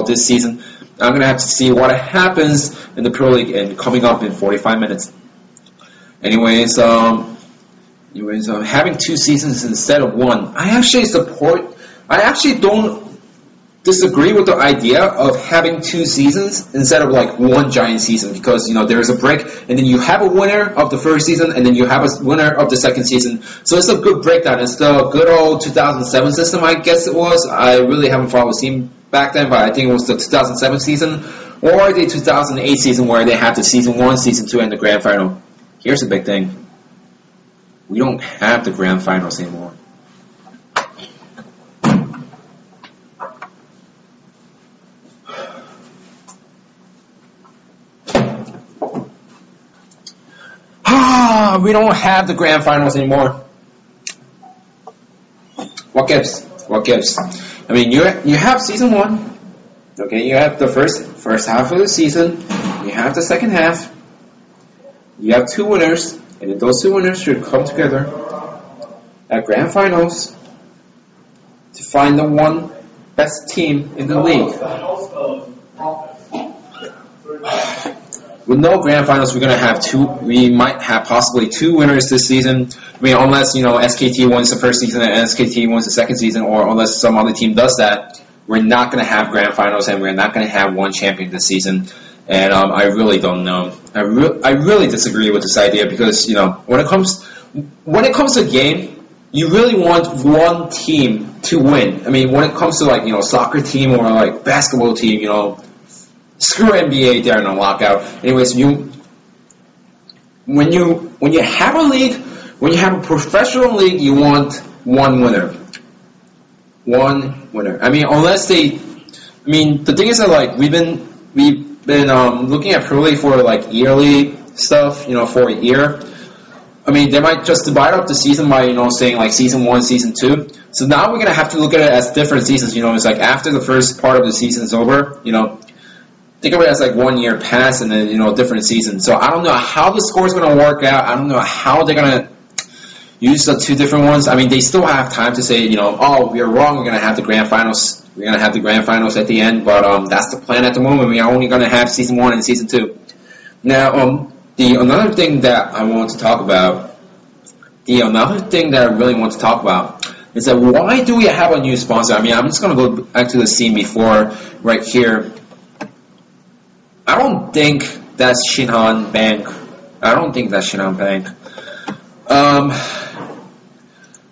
this season. I'm going to have to see what happens in the Pro League and coming up in 45 minutes. Anyways, having 2 seasons instead of 1, I actually don't disagree with the idea of having 2 seasons instead of like 1 giant season, because there's a break and then you have a winner of the first season and then you have a winner of the second season, so it's a good breakdown. It's the good old 2007 system, I guess it was. I really haven't followed the team back then, but I think it was the 2007 season or the 2008 season where they had the season 1, season 2, and the grand final. Here's the big thing: we don't have the grand finals anymore. We don't have the grand finals anymore. What gives? What gives? I mean, you have season 1. Okay, you have the first half of the season. You have the second half. You have 2 winners, and then those 2 winners should come together at grand finals to find the one best team in the league. With no grand finals, we're gonna have 2. We might have possibly 2 winners this season. I mean, unless SKT wins the first season and SKT wins the second season, or unless some other team does that, we're not gonna have grand finals, and we're not gonna have 1 champion this season. And I really don't know. I really disagree with this idea, because when it comes to a game, you really want 1 team to win. I mean, when it comes to like soccer team or like basketball team, screw NBA, they're in a lockout. Anyways, when you have a league, when you have a professional league, you want 1 winner. 1 winner. I mean, the thing is that like we've been looking at Pro League for like yearly stuff, for a year. I mean, they might just divide up the season by saying like season 1, season 2. So now we're gonna have to look at it as different seasons. It's like after the first part of the season is over, think of it as like 1 year pass and then, different seasons. So I don't know how the score is going to work out. I don't know how they're going to use the 2 different ones. I mean, they still have time to say, oh, we are wrong. We're going to have the grand finals. We're going to have the grand finals at the end. But that's the plan at the moment. We are only going to have season 1 and season 2. Now, another thing that I want to talk about, is that why do we have a new sponsor? I mean, I'm just going to go back to the scene before right here. I don't think that's Shinhan Bank.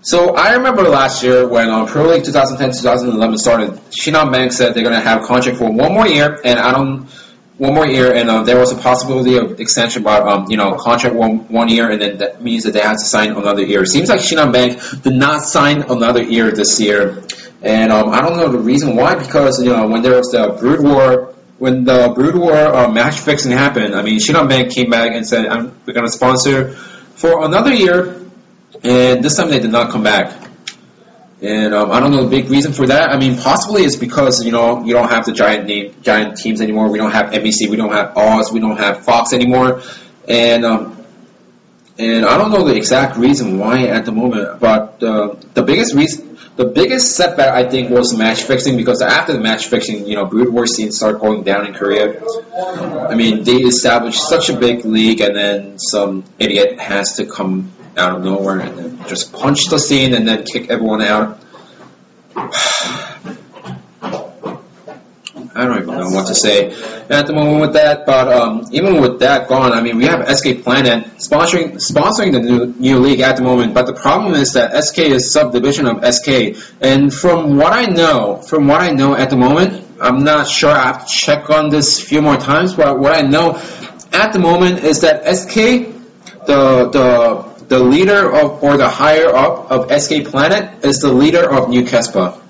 So I remember last year when Pro League 2010-2011 started, Shinhan Bank said they're going to have a contract for 1 more year, and there was a possibility of extension, but contract one year, and then that means that they have to sign another year. It seems like Shinhan Bank did not sign another year this year, and I don't know the reason why, because when there was the Brood War. When the Brood War match fixing happened, I mean, Shinhan Bank came back and said, we're going to sponsor for another year, and this time they did not come back. And I don't know the big reason for that. I mean, possibly it's because, you don't have the giant teams anymore. We don't have NBC, we don't have Oz, we don't have Fox anymore. And I don't know the exact reason why at the moment, but the biggest setback, I think, was match fixing, because after the match fixing, Brood War scenes start going down in Korea. I mean, they established such a big league, and then some idiot has to come out of nowhere and then just punch the scene and then kick everyone out. I don't even know what to say at the moment with that, but even with that gone, I mean, we have SK Planet sponsoring the new league at the moment, but the problem is that SK is subdivision of SK, and from what I know at the moment, I'm not sure, I have to check on this a few more times, but what I know at the moment is that SK, the leader of, or the higher up of SK Planet is the leader of New Kespa.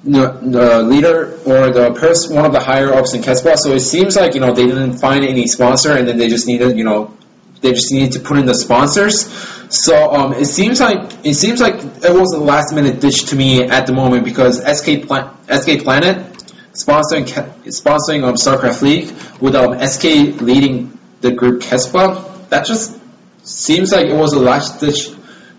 The leader or the person, one of the higher ups in Kespa. So it seems like they didn't find any sponsor, and then they just needed to put in the sponsors. So it seems like it was a last minute ditch to me at the moment, because SK Planet sponsoring StarCraft League with SK leading the group Kespa. That just seems like it was a last ditch.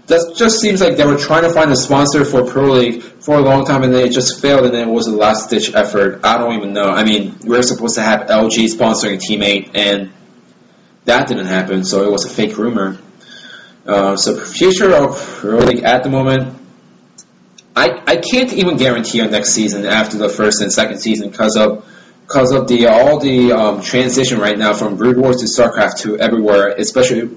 That just seems like they were trying to find a sponsor for Pro League, for a long time, and then it just failed, and then it was a last-ditch effort. I don't even know. I mean, we were supposed to have LG sponsoring Teammate, and that didn't happen, so it was a fake rumor. So future of Pro League at the moment, I can't even guarantee a next season after the first and second season because of all the transition right now from Brood Wars to StarCraft to everywhere, especially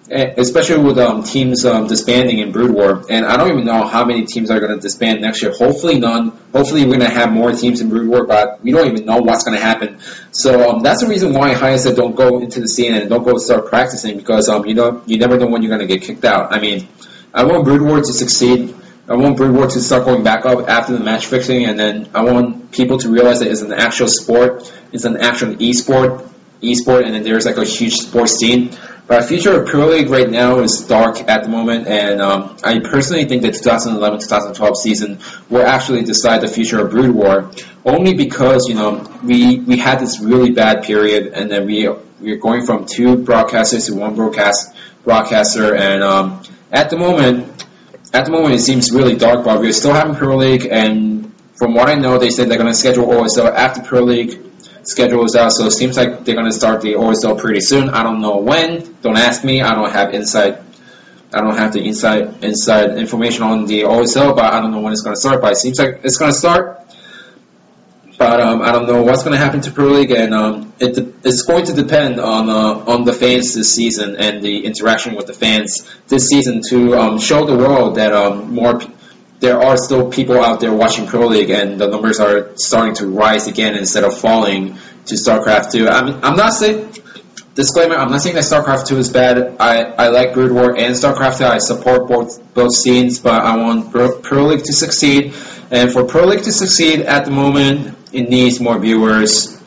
with teams disbanding in Brood War. And I don't even know how many teams are going to disband next year. Hopefully none. Hopefully we're going to have more teams in Brood War, but we don't even know what's going to happen. So that's the reason why Haya said don't go into the scene and don't go start practicing, because you never know when you're going to get kicked out. I mean, I want Brood War to succeed. I want Brood War to start going back up after the match fixing, and then I want people to realize that it's an actual sport. It's an actual esport, and then there's like a huge sports scene. But the future of Pro League right now is dark at the moment, and I personally think the 2011-2012 season will actually decide the future of Brood War, only because we had this really bad period, and then we're going from 2 broadcasters to 1 broadcaster, and at the moment it seems really dark, but we're still having Pro League, and from what I know, they said they're going to schedule OSL after Pro League schedule is out, so it seems like they're going to start the OSL pretty soon. I don't know when. Don't ask me. I don't have the inside information on the OSL, but I don't know when it's going to start. But it seems like it's going to start. But I don't know what's going to happen to Pro League, and it's going to depend on the fans this season and the interaction with the fans this season to show the world that there are still people out there watching Pro League, and the numbers are starting to rise again instead of falling to StarCraft 2. I'm not saying, disclaimer, I'm not saying that StarCraft 2 is bad. I like Brood War and StarCraft 2. I support both scenes, but I want Pro League to succeed. And for Pro League to succeed at the moment, it needs more viewers,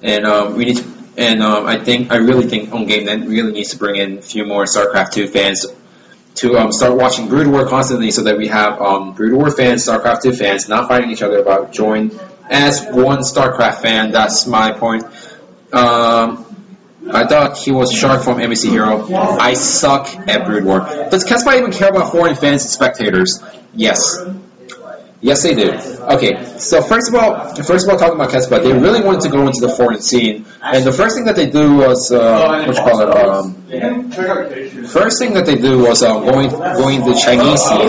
and I really think OnGameNet really needs to bring in a few more StarCraft 2 fans to start watching Brood War constantly, so that we have Brood War fans, StarCraft 2 fans, not fighting each other, but join as one StarCraft fan. That's my point. I thought he was Shark from NBC Hero. I suck at Brood War. Does Kespa even care about foreign fans and spectators? Yes. Yes, they do. Okay, so first of all, talking about Kespa, they really wanted to go into the foreign scene, and the first thing that they do was first thing that they do was going to the Chinese scene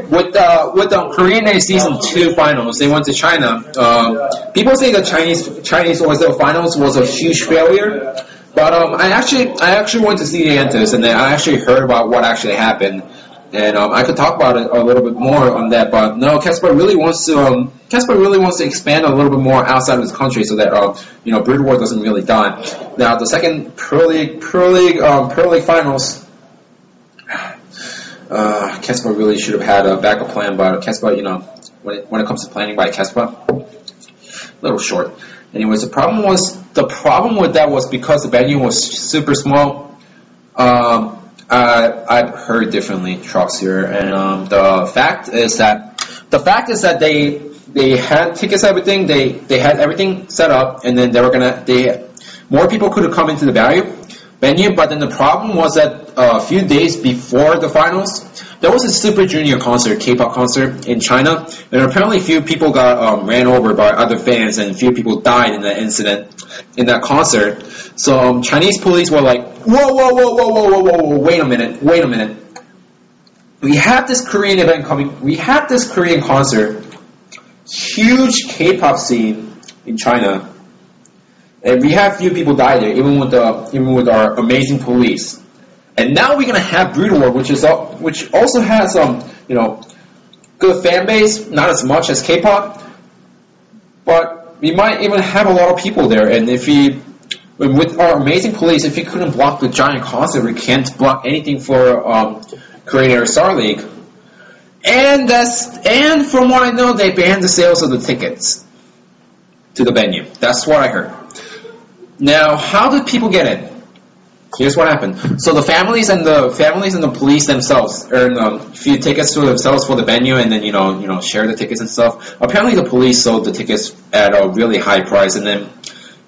with the Korean A Season 2 finals. They went to China. People say the Chinese OSL finals was a huge failure, but I actually went to see the answers, and then I actually heard about what actually happened. And I could talk about it a little bit more on that, but no, Kespa really wants to expand a little bit more outside of his country, so that Brood War doesn't really die. Now the second Pro League finals, Kespa really should have had a backup plan, but Kespa, when it comes to planning by Kespa, a little short. Anyways, the problem with that was because the venue was super small. I've heard differently, Trox here, and the fact is that they had tickets, everything. They had everything set up, and then more people could have come into the venue. But then the problem was that a few days before the finals, there was a Super Junior concert, K-pop concert in China, and apparently a few people got ran over by other fans, and a few people died in that incident in that concert. So Chinese police were like, whoa, wait a minute. We have this Korean event coming. We have this Korean concert, huge K-pop scene in China, and we have few people die there, even with our amazing police. And now we're gonna have Brood War, which also has good fan base, not as much as K-pop, but we might even have a lot of people there. And with our amazing police, if we couldn't block the giant concert, we can't block anything for Korean Air Star League. And from what I know, they banned the sales of the tickets to the venue. That's what I heard. Now, how did people get in? Here's what happened. So the families and the police themselves earn a few tickets to themselves for the venue, and then share the tickets and stuff. Apparently, the police sold the tickets at a really high price, and then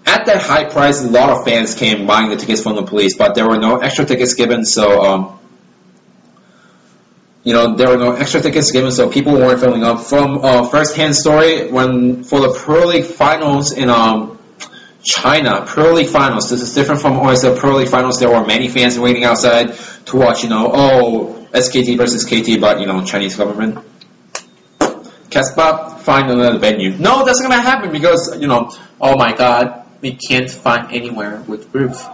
at that high price, a lot of fans came buying the tickets from the police, but there were no extra tickets given. So there were no extra tickets given, so people weren't filling up. From first-hand story, for the Pro League finals in China, Pro League finals, this is different from OSL Pro League finals. There were many fans waiting outside to watch, SKT versus KT, but, Chinese government. Kespop, find another venue. No, that's not going to happen because, oh my god, we can't find anywhere with roof.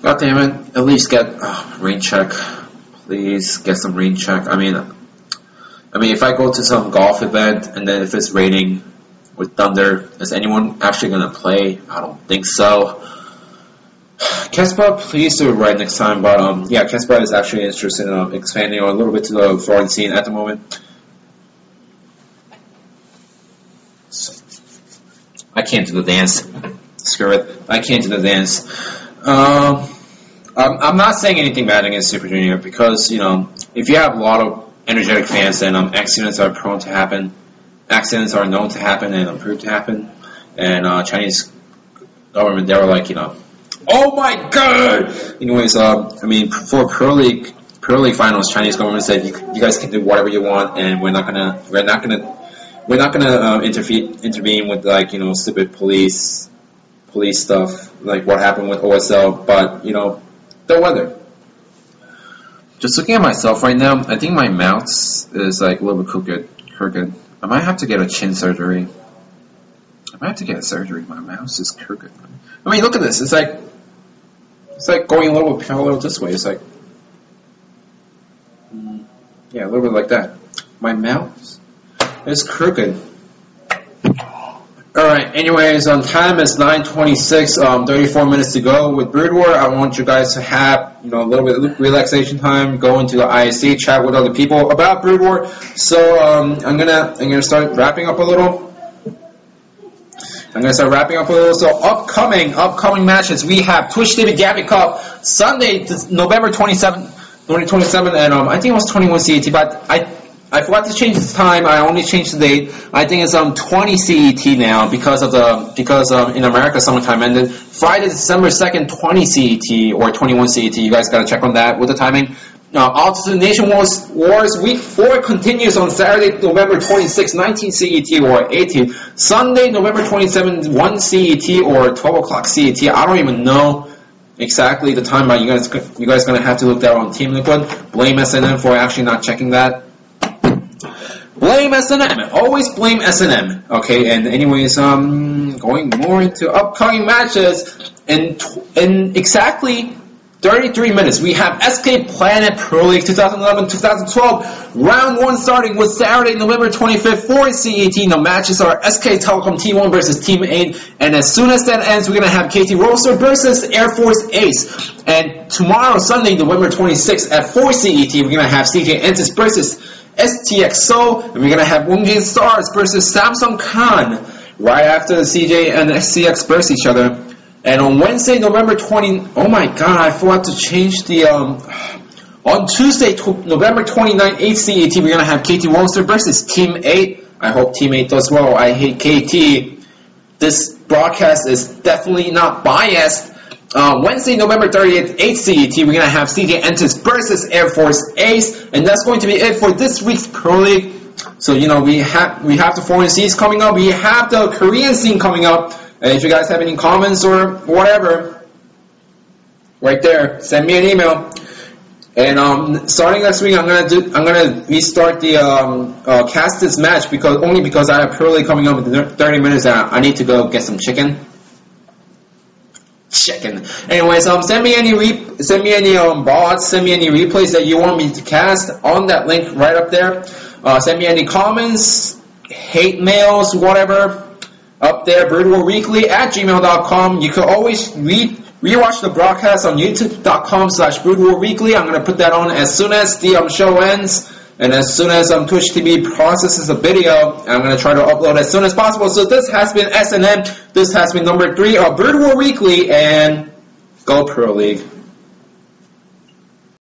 God damn it, at least get rain check. Please get some rain check. I mean, if I go to some golf event and then if it's raining with thunder, is anyone actually going to play? I don't think so. Kespa, please do it right next time. But Kespa is actually interested in expanding a little bit to the foreign scene at the moment. So, I can't do the dance. Screw it. I can't do the dance. I'm not saying anything bad against Super Junior because, if you have a lot of energetic fans, then accidents are prone to happen. Accidents are known to happen and proved to happen. And Chinese government, they were like, oh my god! Anyways, for Pro League finals, Chinese government said you guys can do whatever you want, and we're not gonna intervene with stupid police stuff like what happened with OSL. But the weather. Just looking at myself right now, I think my mouth is like a little bit crooked. I might have to get a chin surgery. I might have to get a surgery. My mouth is crooked. I mean, look at this. It's like going a little bit parallel this way. It's like, yeah, a little bit like that. My mouth is crooked. Alright, anyways, time is 9:26, 34 minutes to go with Brood War. I want you guys to have, a little bit of relaxation time, go into the ISC, chat with other people about Brood War. So, I'm gonna start wrapping up a little. So, upcoming matches, we have Twitch TV Gabby Cup, Sunday, November 27th, and I think it was 21 CET, but I forgot to change the time. I only changed the date. I think it's 20 CET now because in America summertime ended. Friday, December 2nd, 20 CET or 21 CET. You guys gotta check on that with the timing. Altitude Nation Wars Week 4 continues on Saturday, November 26th, 19 CET or 18. Sunday, November 27th, 1 CET or 12 o'clock CET. I don't even know exactly the time, but you guys gonna have to look that on Team Liquid. Blame SNM for actually not checking that. Blame SNM. Always blame SNM. Okay, and anyways, going more into upcoming matches in exactly 33 minutes. We have SK Planet Pro League 2011-2012 round 1 starting with Saturday, November 25th, 4 CET. The matches are SK Telecom Team 1 versus Team 8, and as soon as that ends, we're gonna have KT Roaster versus Air Force Ace. And tomorrow, Sunday, November 26th at 4 CET, we're gonna have CJ Entis versus STX Seoul, and we're gonna have Woongjin Stars versus Samsung Khan right after the CJ and STX versus each other. And on Wednesday, November 20, oh my god, I forgot to change the on Tuesday, November 29th, 8 CET, we're gonna have KT Roaster versus Team 8. I hope Team 8 does well. I hate KT. This broadcast is definitely not biased. Wednesday, November 30th, 8 CET, we're going to have CJ Entis versus Air Force Ace, and that's going to be it for this week's Pro League. So, we have the foreign scenes coming up, we have the Korean scene coming up, and if you guys have any comments or whatever, right there, send me an email. And starting next week, I'm gonna restart the cast this match because I have Pro League coming up in 30 minutes, and I need to go get some chicken. Anyways, send me any bots, send me any replays that you want me to cast on that link right up there. Send me any comments, hate mails, whatever, up there. BroodWarWeekly@gmail.com. You can always rewatch the broadcast on YouTube.com/BroodWarWeekly. I'm gonna put that on as soon as the show ends. And as soon as Twitch TV processes the video, I'm going to try to upload as soon as possible. So this has been SNM. This has been number 3 of Brood War Weekly, and go Pro League.